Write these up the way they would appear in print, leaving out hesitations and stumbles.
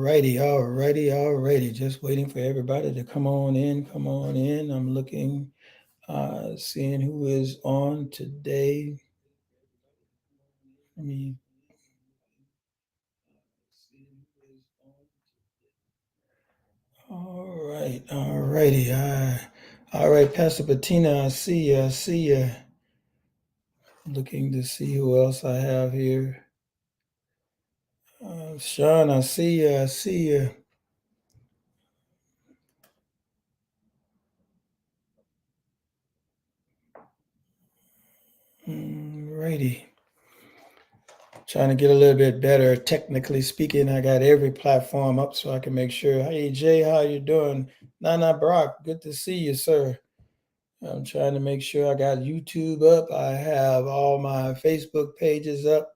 Alrighty. Just waiting for everybody to come on in. Come on in. I'm looking, seeing who is on today. Let me. Alrighty. All right, Pastor Bettina, I see you. I see you. Looking to see who else I have here. Sean, I see you. I see you. Alrighty. Trying to get a little bit better technically speaking. I got every platform up so I can make sure. Hey Jay, how you doing? Nana Brock, good to see you, sir. I'm trying to make sure I got YouTube up. I have all my Facebook pages up.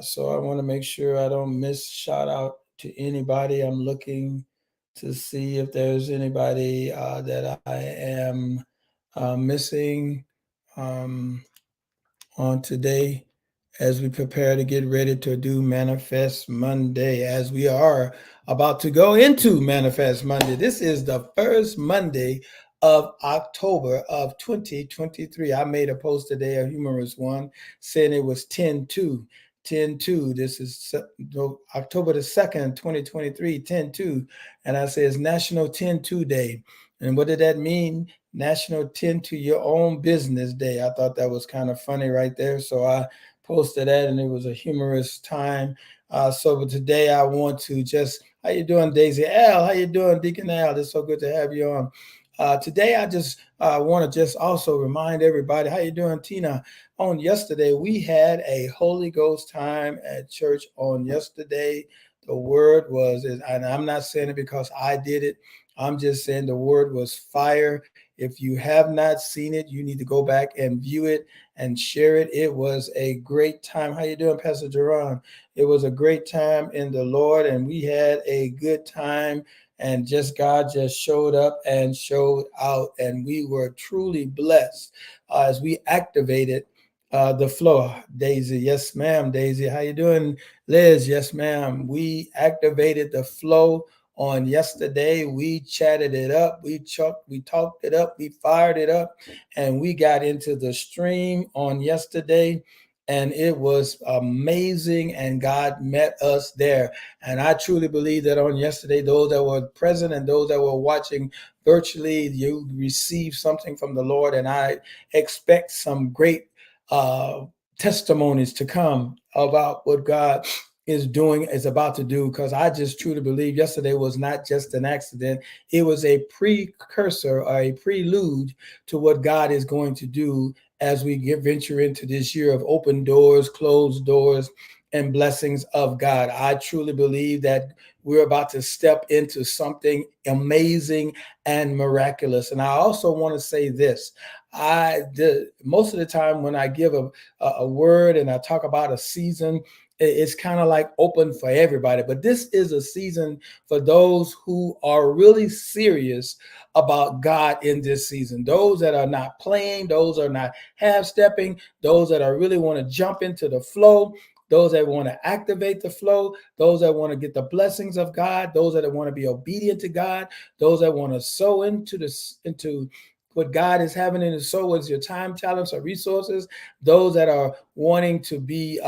So I want to make sure I don't miss shout out to anybody. I'm looking to see if there's anybody that I am missing on today as we prepare to get ready to do Manifest Monday, as we are about to go into Manifest Monday. This is the first Monday of October of 2023. I made a post today, a humorous one, saying it was 10-2. 10-2. This is October the 2nd, 2023, 10-2. And I say it's National 10-2 Day. And what did that mean? National Tend to Your Own Business Day. I thought that was kind of funny right there. So I posted that and it was a humorous time. So today I want to just, how you doing, Daisy Al? How you doing, Deacon Al? It's so good to have you on. Today I just want to just also remind everybody, how you doing, Tina? On yesterday, we had a Holy Ghost time at church on yesterday. The word was, and I'm not saying it because I did it. I'm just saying the word was fire. If you have not seen it, you need to go back and view it and share it. It was a great time. How you doing, Pastor Jerron? It was a great time in the Lord, and we had a good time. And just God just showed up and showed out, and we were truly blessed as we activated the flow. Daisy, yes, ma'am. Daisy, how you doing? Liz, yes, ma'am. We activated the flow on yesterday. We chatted it up, we talked it up, we fired it up, and we got into the stream on yesterday. And it was amazing, and God met us there. And I truly believe that on yesterday, those that were present and those that were watching virtually, you received something from the Lord. And I expect some great uh, testimonies to come about what God is about to do, because I just truly believe yesterday was not just an accident. It was a precursor or a prelude to what God is going to do as we venture into this year of open doors, closed doors, and blessings of God. I truly believe that we're about to step into something amazing and miraculous. And I also want to say this. Most of the time when I give a word and I talk about a season, it's kind of like open for everybody. But this is a season for those who are really serious about God in this season. Those that are not playing, those are not half stepping, those that are really want to jump into the flow, those that want to activate the flow, those that want to get the blessings of God, those that want to be obedient to God, those that want to sow into what God is having in his soul with your time, talents, or resources, those that are wanting to be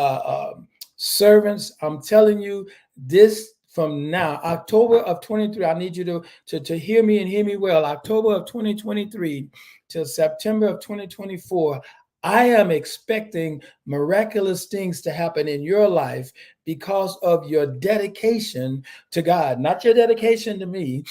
servants. I'm telling you, this from now, October of 23, I need you to hear me and hear me well. October of 2023 till September of 2024, I am expecting miraculous things to happen in your life because of your dedication to God, not your dedication to me,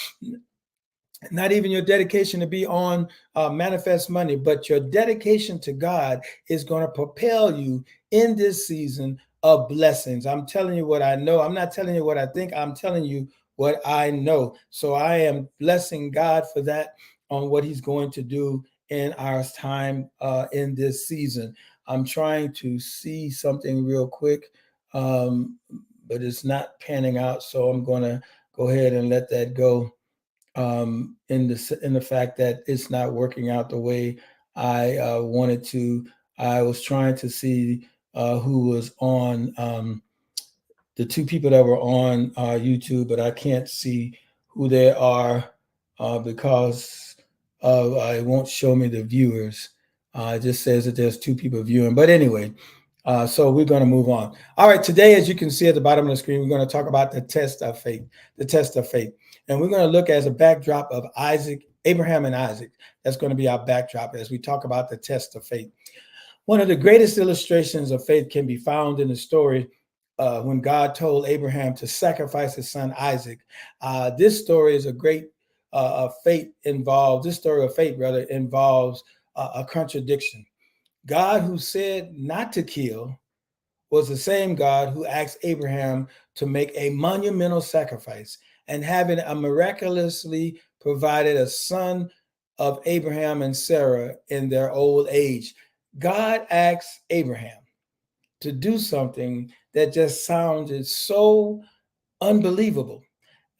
not even your dedication to be on Manifest Money, but your dedication to God is going to propel you in this season of blessings. I'm telling you what I know. I'm not telling you what I think. I'm telling you what I know. So I am blessing God for that, on what he's going to do in our time in this season. I'm trying to see something real quick, but it's not panning out. So I'm going to go ahead and let that go, in the fact that it's not working out the way I wanted to. I was trying to see who was on the two people that were on YouTube, but I can't see who they are because it won't show me the viewers. It just says that there's two people viewing. But anyway, so we're going to move on. All right, today, as you can see at the bottom of the screen, we're going to talk about the test of faith, the test of faith. And we're going to look as a backdrop of Abraham and Isaac. That's going to be our backdrop as we talk about the test of faith. One of the greatest illustrations of faith can be found in the story when God told Abraham to sacrifice his son Isaac. This story is a great faith involved. This story of faith, rather, involves a contradiction. God, who said not to kill, was the same God who asked Abraham to make a monumental sacrifice, and having miraculously provided a son of Abraham and Sarah in their old age. God asked Abraham to do something that just sounded so unbelievable.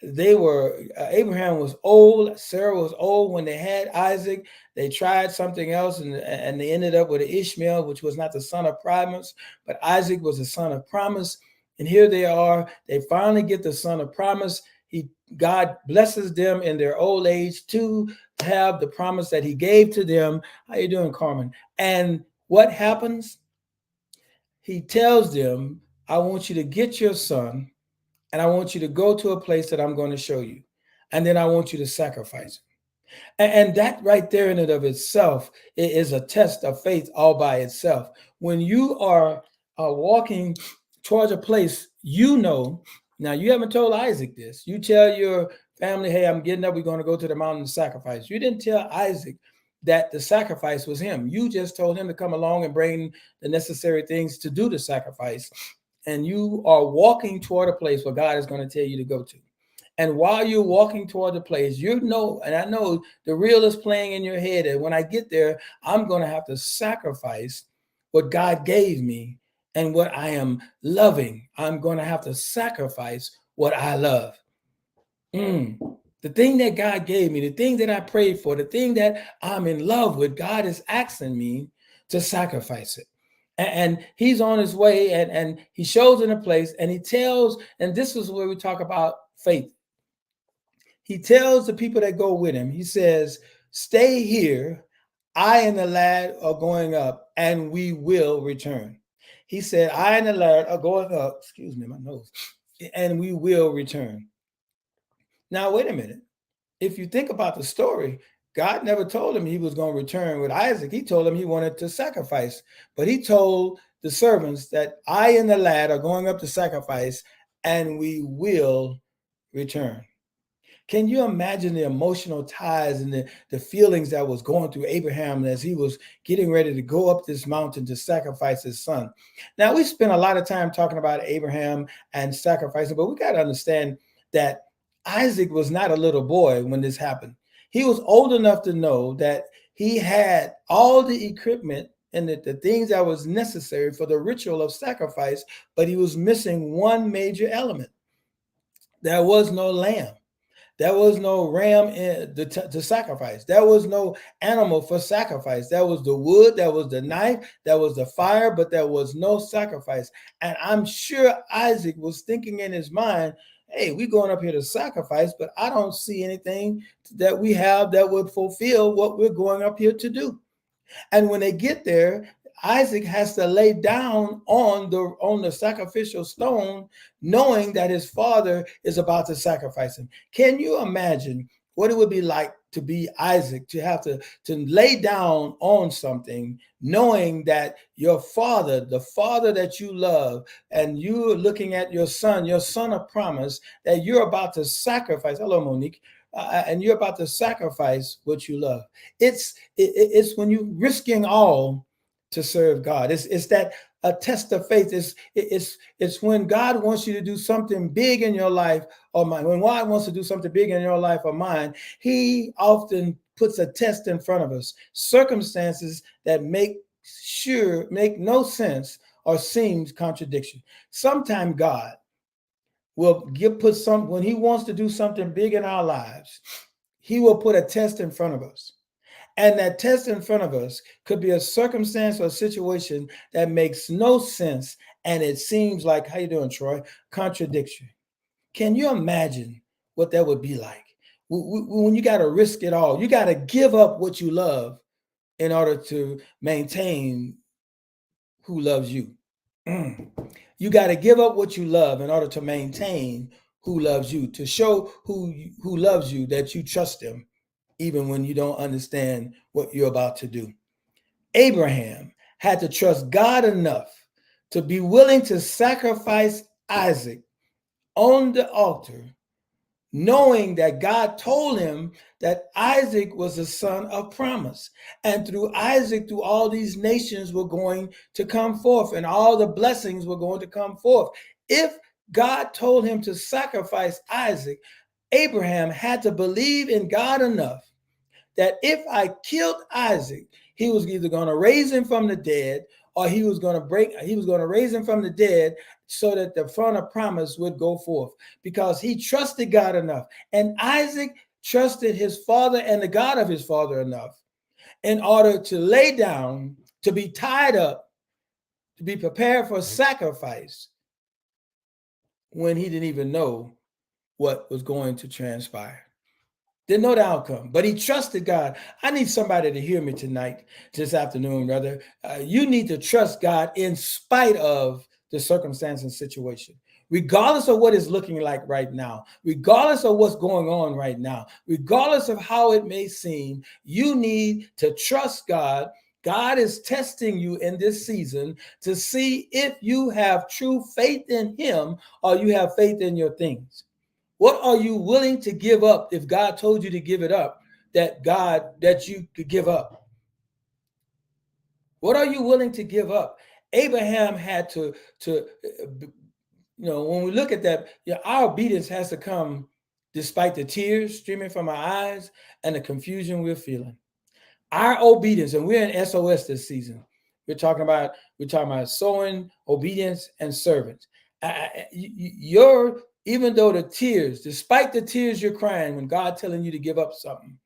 Abraham was old, Sarah was old when they had Isaac. They tried something else and they ended up with Ishmael, which was not the son of promise, but Isaac was the son of promise. And here they are, they finally get the son of promise. God blesses them in their old age to have the promise that he gave to them. How you doing, Carmen? And what happens? He tells them, I want you to get your son and I want you to go to a place that I'm going to show you. And then I want you to sacrifice him. And that right there in and of itself is a test of faith all by itself. When you are walking towards a place, now you haven't told Isaac this. You tell your family, hey, I'm getting up. We're going to go to the mountain to sacrifice. You didn't tell Isaac that the sacrifice was him. You just told him to come along and bring the necessary things to do the sacrifice. And you are walking toward a place where God is going to tell you to go to. And while you're walking toward the place, and I know the reel is playing in your head, and when I get there, I'm going to have to sacrifice what God gave me and what I am loving. I'm going to have to sacrifice what I love. The thing that God gave me, the thing that I prayed for, the thing that I'm in love with, God is asking me to sacrifice it. And he's on his way, and he shows in a place, and he tells, and this is where we talk about faith. He tells the people that go with him, he says, stay here. I and the lad are going up, and we will return. He said, I and the lad are going up, excuse me, my nose, and we will return. Now, wait a minute. If you think about the story, God never told him he was going to return with Isaac. He told him he wanted to sacrifice. But he told the servants that I and the lad are going up to sacrifice, and we will return. Can you imagine the emotional ties and the feelings that was going through Abraham as he was getting ready to go up this mountain to sacrifice his son? Now, we spent a lot of time talking about Abraham and sacrificing, but we got to understand that Isaac was not a little boy when this happened. He was old enough to know that he had all the equipment and the things that was necessary for the ritual of sacrifice, but he was missing one major element. There was no lamb. There was no ram to sacrifice. There was no animal for sacrifice. There was the wood, there was the knife, there was the fire, but there was no sacrifice. And I'm sure Isaac was thinking in his mind, hey, we're going up here to sacrifice, but I don't see anything that we have that would fulfill what we're going up here to do. And when they get there, Isaac has to lay down on the sacrificial stone, knowing that his father is about to sacrifice him. Can you imagine what it would be like to be Isaac, to have to lay down on something, knowing that your father, the father that you love, and you're looking at your son of promise, that you're about to sacrifice. Hello, Monique. And you're about to sacrifice what you love. It's when you're risking all to serve God. It's that a test of faith. It's when God wants you to do something big in your life or mine. When God wants to do something big in your life or mine, he often puts a test in front of us. Circumstances that make no sense or seems contradiction. Sometimes God will when he wants to do something big in our lives, he will put a test in front of us. And that test in front of us could be a circumstance or a situation that makes no sense and it seems like, how you doing, Troy? Contradiction. Can you imagine what that would be like? When you got to risk it all, you got to give up what you love in order to maintain who loves you. You got to give up what you love in order to maintain who loves you, to show who loves you that you trust them, even when you don't understand what you're about to do. Abraham had to trust God enough to be willing to sacrifice Isaac on the altar, knowing that God told him that Isaac was the son of promise. And through Isaac, through all these nations were going to come forth and all the blessings were going to come forth. If God told him to sacrifice Isaac, Abraham had to believe in God enough that if I killed Isaac, he was either going to raise him from the dead, or he was going to raise him from the dead so that the front of promise would go forth, because he trusted God enough. And Isaac trusted his father and the God of his father enough in order to lay down, to be tied up, to be prepared for sacrifice when he didn't even know what was going to transpire. Didn't know the outcome, but he trusted God. I need somebody to hear me tonight, this afternoon, brother. You need to trust God in spite of the circumstance and situation, regardless of what it's looking like right now, regardless of what's going on right now, regardless of how it may seem. You need to trust God. God is testing you in this season to see if you have true faith in him or you have faith in your things. What are you willing to give up if God told you to give it up, that you could give up? What are you willing to give up? Abraham had to when we look at that, our obedience has to come despite the tears streaming from our eyes and the confusion we're feeling. Our obedience, and we're in SOS this season. We're talking about sowing, obedience, and servants. Even though despite the tears you're crying when God telling you to give up something,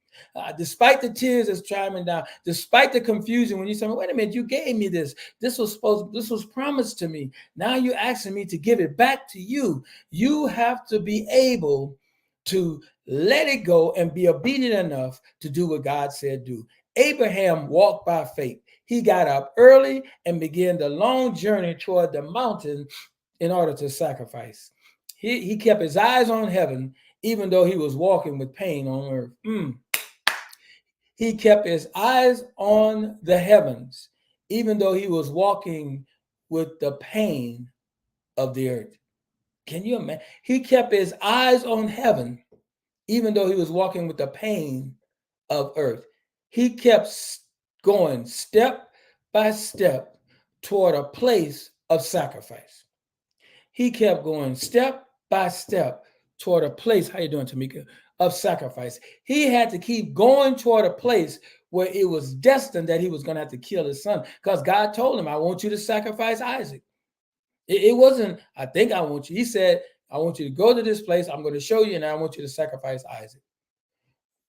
despite the tears that's chiming down, despite the confusion when you say, "Wait a minute, you gave me this. This was promised to me. Now you're asking me to give it back to you." You have to be able to let it go and be obedient enough to do what God said do. Abraham walked by faith. He got up early and began the long journey toward the mountain in order to sacrifice. He kept his eyes on heaven, even though he was walking with pain on earth. He kept his eyes on the heavens, even though he was walking with the pain of the earth. Can you imagine? He kept his eyes on heaven, even though he was walking with the pain of earth. He kept going step by step toward a place of sacrifice. He kept going step by step toward a place, how you doing, Tamika, of sacrifice. He had to keep going toward a place where it was destined that he was going to have to kill his son, because God told him, "I want you to sacrifice Isaac." It wasn't, "I think I want you." He said, "I want you to go to this place. I'm going to show you, and I want you to sacrifice Isaac."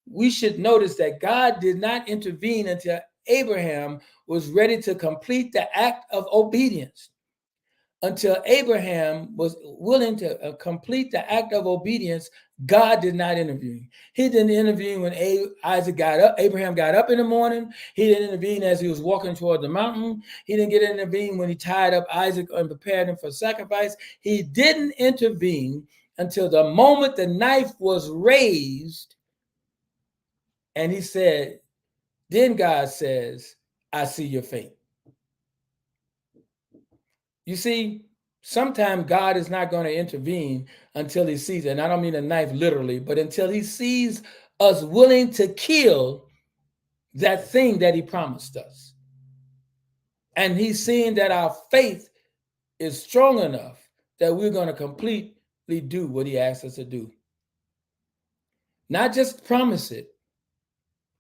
We should notice that God did not intervene until Abraham was ready to complete the act of obedience. Until Abraham was willing to complete the act of obedience, God did not intervene. He didn't intervene when Abraham got up in the morning. He didn't intervene as he was walking toward the mountain. He didn't intervene when he tied up Isaac and prepared him for sacrifice. He didn't intervene until the moment the knife was raised, and he said, then God says, "I see your faith." You see, sometimes God is not going to intervene until he sees it. And I don't mean a knife literally, but until he sees us willing to kill that thing that he promised us. And he's seeing that our faith is strong enough that we're going to completely do what he asks us to do. Not just promise it,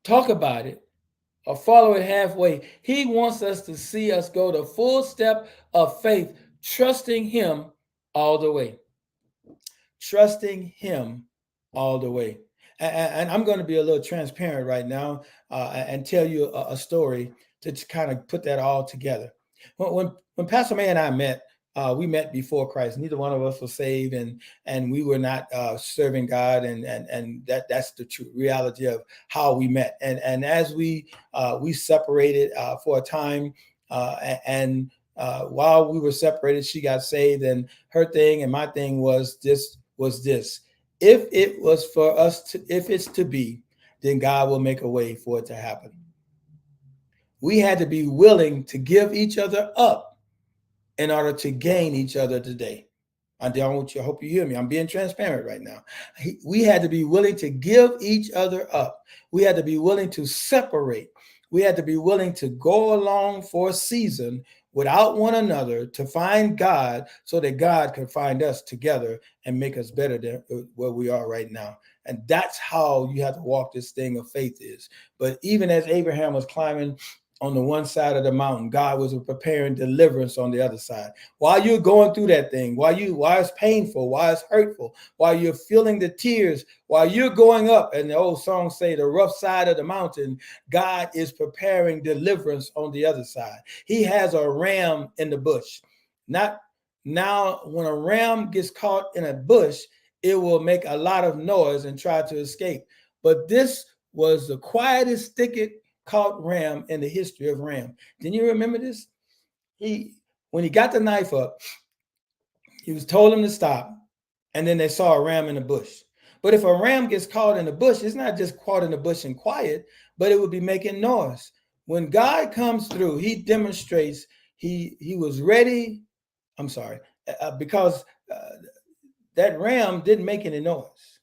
talk about it, or follow it halfway. He wants us to see us go the full step of faith, trusting him all the way. Trusting him all the way. And I'm going to be a little transparent right now and tell you a story to kind of put that all together. When Pastor May and I met, we met before Christ. Neither one of us was saved, and we were not serving God, and that's the true reality of how we met. And as we separated for a time, and while we were separated, she got saved, and her thing and my thing was this: if it was for us to, if it's to be, then God will make a way for it to happen. We had to be willing to give each other up in order to gain each other today. I hope you hear me. I'm being transparent right now. We had to be willing to give each other up. We had to be willing to separate. We had to be willing to go along for a season without one another to find God, so that God could find us together and make us better than where we are right now. And that's how you have to walk this thing of faith is. But even as Abraham was climbing on the one side of the mountain, God was preparing deliverance on the other side. While you're going through that thing, while it's painful, while it's hurtful, while you're feeling the tears, while you're going up, and the old songs say the rough side of the mountain, God is preparing deliverance on the other side. He has a ram in the bush. Not now, when a ram gets caught in a bush, it will make a lot of noise and try to escape. But this was the quietest thicket caught ram in the history of ram. Didn't you remember this? When he got the knife up, he was told him to stop, and then they saw a ram in the bush. But if a ram gets caught in the bush, it's not just caught in the bush and quiet, but it would be making noise. When God comes through, he demonstrates he was ready. I'm sorry, because that ram didn't make any noise.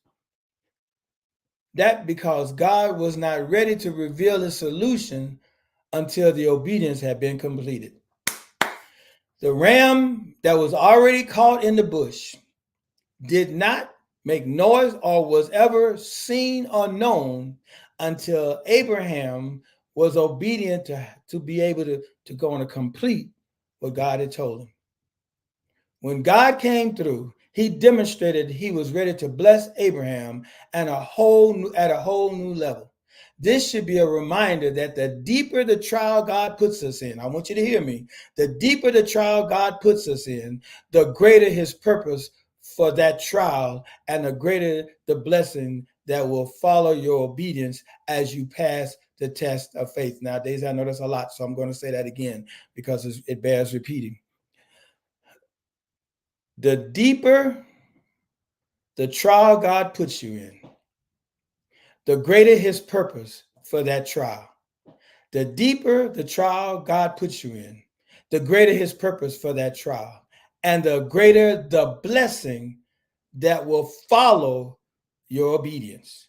That because God was not ready to reveal the solution until the obedience had been completed. The ram that was already caught in the bush did not make noise or was ever seen or known until Abraham was obedient to be able to go and complete what God had told him. When God came through, he demonstrated he was ready to bless Abraham at a whole new level. This should be a reminder that the deeper the trial God puts us in, I want you to hear me, the deeper the trial God puts us in, the greater his purpose for that trial, and the greater the blessing that will follow your obedience as you pass the test of faith. Nowadays, I know that's a lot, so I'm going to say that again because it bears repeating. The deeper the trial God puts you in, the greater his purpose for that trial. The deeper the trial God puts you in, the greater his purpose for that trial, and the greater the blessing that will follow your obedience.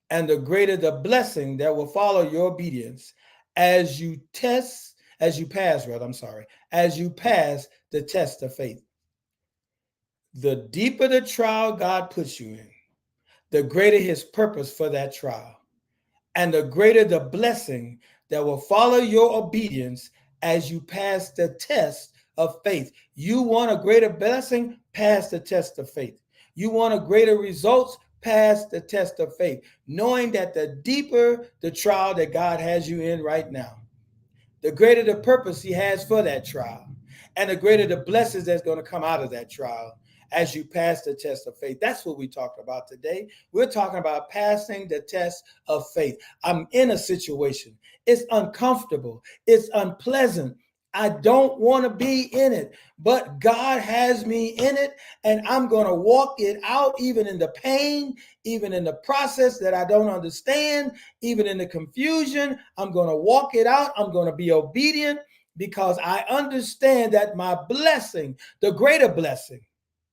And the greater the blessing that will follow your obedience as you pass the test of faith. The deeper the trial God puts you in, the greater his purpose for that trial, and the greater the blessing that will follow your obedience as you pass the test of faith. You want a greater blessing? Pass the test of faith. You want a greater results? Pass the test of faith, knowing that the deeper the trial that God has you in right now, the greater the purpose he has for that trial, and the greater the blessings that's going to come out of that trial as you pass the test of faith. That's what we talked about today. We're talking about passing the test of faith. I'm in a situation. It's uncomfortable. It's unpleasant. I don't want to be in it, but God has me in it, and I'm going to walk it out, even in the pain, even in the process that I don't understand, even in the confusion. I'm going to walk it out. I'm going to be obedient because I understand that my blessing, the greater blessing,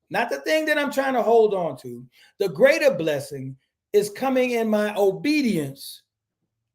not the thing that I'm trying to hold on to, the greater blessing is coming in my obedience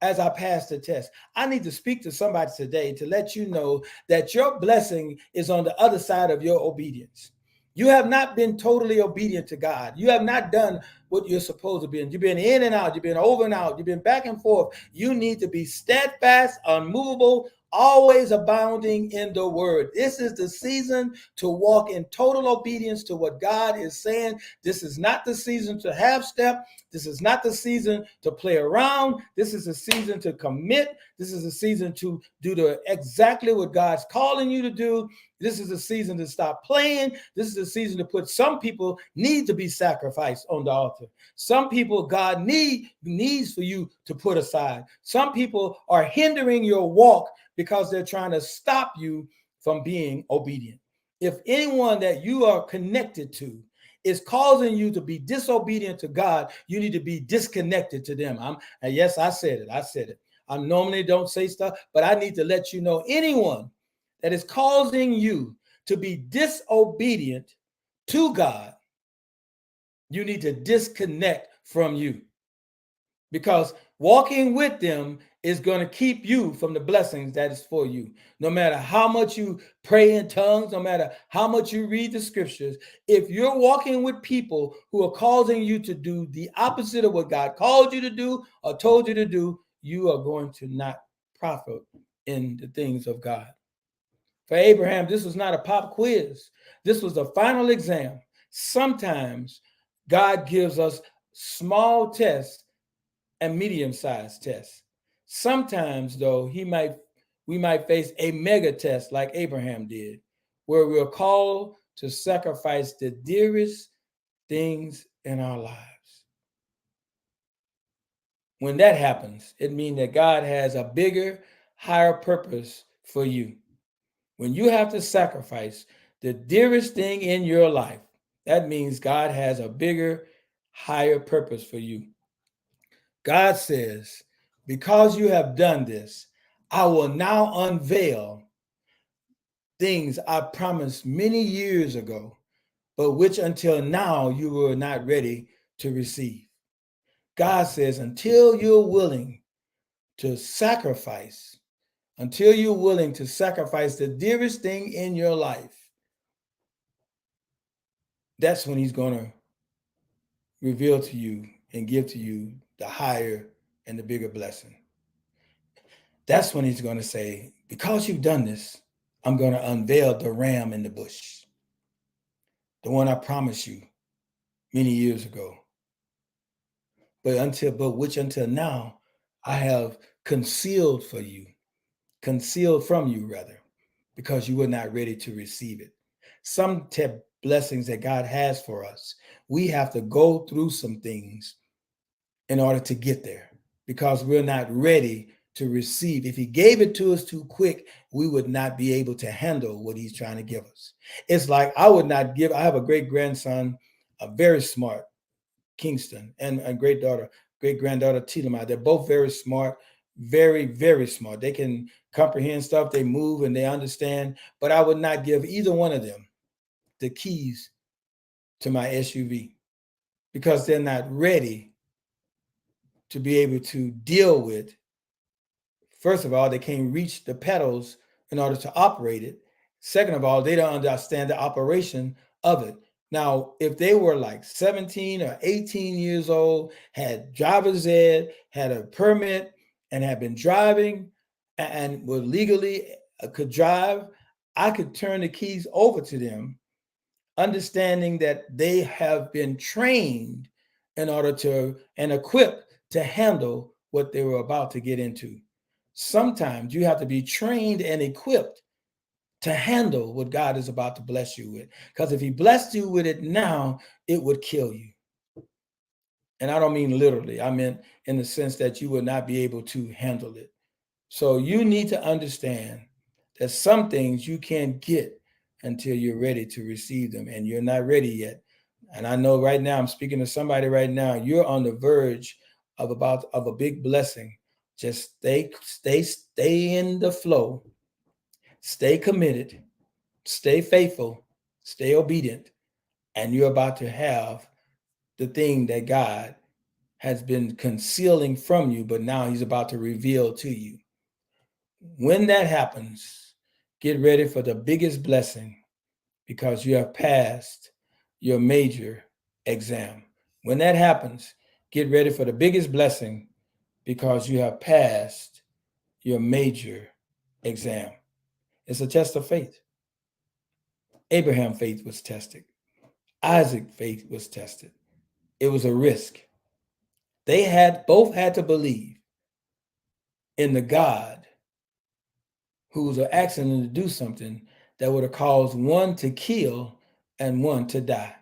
as I pass the test. I need to speak to somebody today to let you know that your blessing is on the other side of your obedience. You have not been totally obedient to God. You have not done what you're supposed to be. You've been in and out. You've been over and out. You've been back and forth. You need to be steadfast, unmovable, always abounding in the word. This is the season to walk in total obedience to what God is saying. This is not the season to half step. This is not the season to play around. This is a season to commit. This is a season to do exactly what God's calling you to do. This is a season to stop playing. This is a season to put some people need to be sacrificed on the altar. Some people God needs for you to put aside. Some people are hindering your walk because they're trying to stop you from being obedient. If anyone that you are connected to is causing you to be disobedient to God, you need to be disconnected to them. Yes, I said it. I said it. I normally don't say stuff, but I need to let you know anyone that is causing you to be disobedient to God, you need to disconnect from you, because walking with them is going to keep you from the blessings that is for you. No matter how much you pray in tongues, no matter how much you read the scriptures, if you're walking with people who are causing you to do the opposite of what God called you to do or told you to do, you are going to not profit in the things of God. For Abraham, this was not a pop quiz. This was the final exam. Sometimes God gives us small tests and medium-sized tests. Sometimes, though, we might face a mega test like Abraham did, where we're called to sacrifice the dearest things in our lives. When that happens, it means that God has a bigger, higher purpose for you. When you have to sacrifice the dearest thing in your life, that means God has a bigger, higher purpose for you. God says, because you have done this, I will now unveil things I promised many years ago, but which until now you were not ready to receive. God says, until you're willing to sacrifice, until you're willing to sacrifice the dearest thing in your life, that's when he's going to reveal to you and give to you the higher and the bigger blessing. That's when he's going to say, because you've done this, I'm going to unveil the ram in the bush, the one I promised you many years ago. But which until now I have concealed from you rather, because you were not ready to receive it. Some blessings that God has for us, we have to go through some things in order to get there, because we're not ready to receive. If he gave it to us too quick, we would not be able to handle what he's trying to give us. It's like I have a great grandson, a very smart, Kingston, and a great granddaughter, Tilamai. They're both very smart, very, very smart. They can comprehend stuff, they move and they understand, but I would not give either one of them the keys to my SUV, because they're not ready to be able to deal with. First of all, they can't reach the pedals in order to operate it. Second of all, they don't understand the operation of it. Now, if they were like 17 or 18 years old, had driver's ed, had a permit, and had been driving and were legally could drive, I could turn the keys over to them, understanding that they have been trained in order to and equipped to handle what they were about to get into. Sometimes you have to be trained and equipped to handle what God is about to bless you with. Because if he blessed you with it now, it would kill you. And I don't mean literally, I meant in the sense that you would not be able to handle it. So you need to understand that some things you can't get until you're ready to receive them, and you're not ready yet. And I know right now, I'm speaking to somebody right now, you're on the verge of a big blessing. Just stay in the flow, stay committed, stay faithful, stay obedient, and you're about to have the thing that God has been concealing from you, but now he's about to reveal to you. When that happens, get ready for the biggest blessing, because you have passed your major exam. When that happens, get ready for the biggest blessing, because you have passed your major exam. It's a test of faith. Abraham's faith was tested. Isaac's faith was tested. It was a risk. They both had to believe in the God who was asking them to do something that would have caused one to kill and one to die.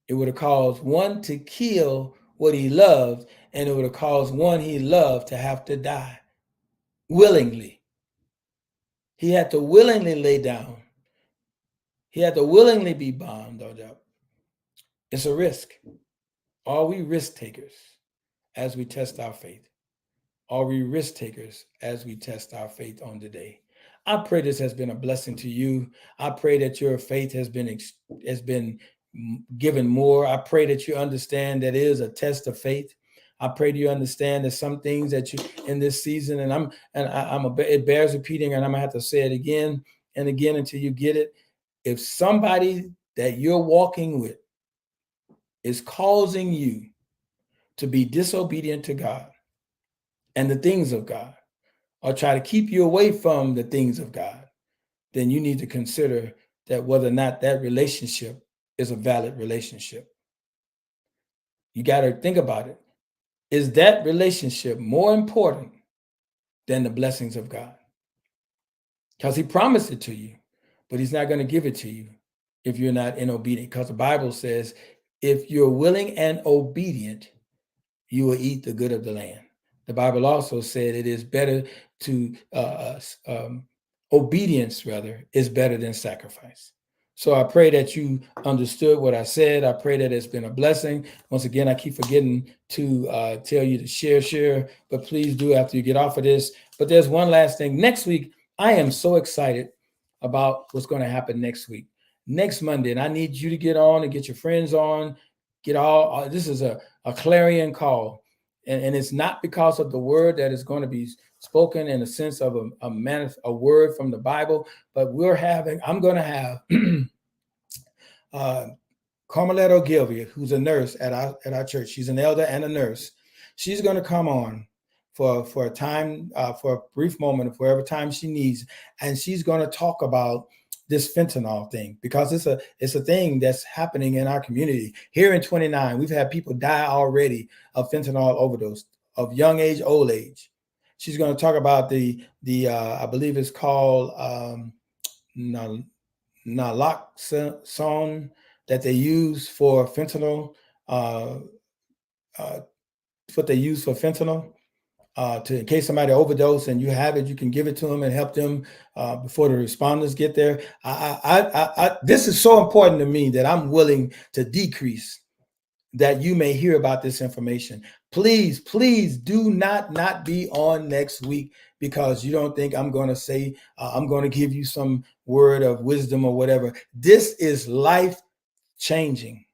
It would have caused one to kill what he loved, and it would have caused one he loved to have to die willingly. He had to willingly lay down. He had to willingly be bombed or up. It's a risk. Are we risk takers as we test our faith? Are we risk takers as we test our faith on today? I pray this has been a blessing to you. I pray that your faith has been given more. I pray that you understand that it is a test of faith. I pray that you understand that some things that you in this season, it bears repeating, and I'm gonna have to say it again and again until you get it. If somebody that you're walking with is causing you to be disobedient to God and the things of God, or try to keep you away from the things of God, then you need to consider that whether or not that relationship is a valid relationship. You got to think about it. Is that relationship more important than the blessings of God? Because he promised it to you, but he's not going to give it to you if you're not in obedience. Because the Bible says, if you're willing and obedient, you will eat the good of the land. The Bible also said it is better to obedience rather is better than sacrifice. So I pray that you understood what I said. I pray that it's been a blessing. Once again, I keep forgetting to tell you to share, but please do after you get off of this. But there's one last thing. Next week, I am so excited about what's going to happen next week. Next Monday, and I need you to get on and get your friends on. This is a clarion call. And it's not because of the word that is going to be spoken in a sense of a word from the Bible, but I'm going to have Carmelita Gilvia, who's a nurse at our church. She's an elder and a nurse. She's going to come on for a time, for a brief moment, for whatever time she needs, and she's going to talk about this fentanyl thing, because it's a thing that's happening in our community. Here in 29, we've had people die already of fentanyl overdose, of young age, old age. She's going to talk about the I believe it's called naloxone that they use for fentanyl. What they use for fentanyl. In case somebody overdose and you have it, you can give it to them and help them before the responders get there. This is so important to me that I'm willing to decrease that you may hear about this information. Please do not be on next week because you don't think I'm going to say, I'm going to give you some word of wisdom or whatever. This is life changing.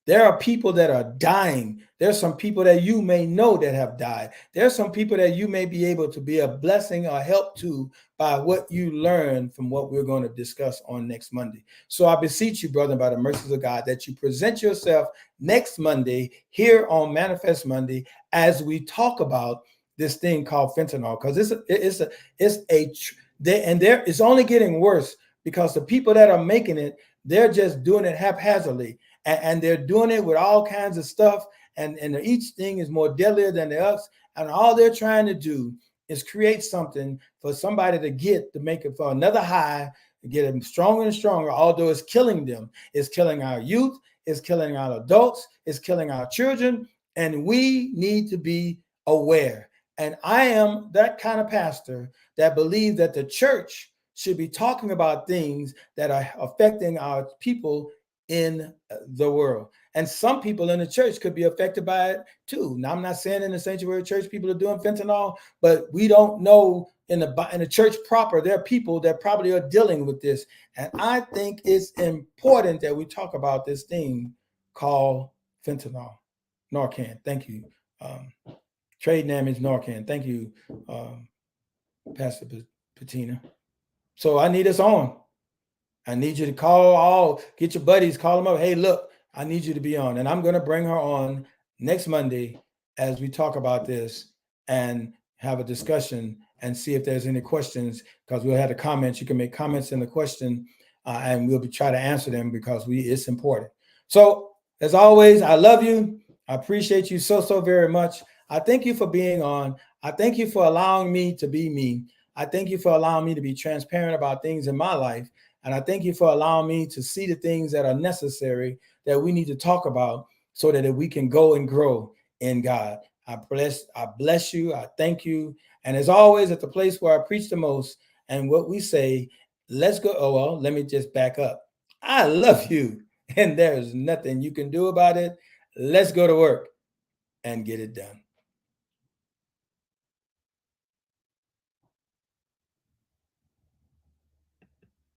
There are people that are dying. There's some people that you may know that have died. There's some people that you may be able to be a blessing or help to by what you learn from what we're going to discuss on next Monday. So I beseech you, brother, by the mercies of God, that you present yourself next Monday here on Manifest Monday as we talk about this thing called fentanyl, because it's only getting worse because the people that are making it, they're just doing it haphazardly. And they're doing it with all kinds of stuff, and each thing is more deadlier than the others. And all they're trying to do is create something for somebody to make it for another high, to get them stronger and stronger, although it's killing them. It's killing our youth, it's killing our adults, it's killing our children, and we need to be aware. And I am that kind of pastor that believes that the church should be talking about things that are affecting our people in the world. And some people in the church could be affected by it too. Now, I'm not saying in the sanctuary church people are doing fentanyl, but we don't know in the church proper, there are people that probably are dealing with this. And I think it's important that we talk about this thing called fentanyl. Narcan. Thank you. Trade name is Narcan. Thank you, Pastor Patina. So I need us on. I need you to get your buddies, call them up. Hey, look, I need you to be on. And I'm going to bring her on next Monday as we talk about this and have a discussion and see if there's any questions, because we'll have the comments. You can make comments in the question and we'll try to answer them because it's important. So as always, I love you. I appreciate you so very much. I thank you for being on. I thank you for allowing me to be me. I thank you for allowing me to be transparent about things in my life. And I thank you for allowing me to see the things that are necessary that we need to talk about so that we can go and grow in God. I bless you. I thank you. And as always, at the place where I preach the most and what we say, let's go. Oh, well, let me just back up. I love you, and there's nothing you can do about it. Let's go to work and get it done.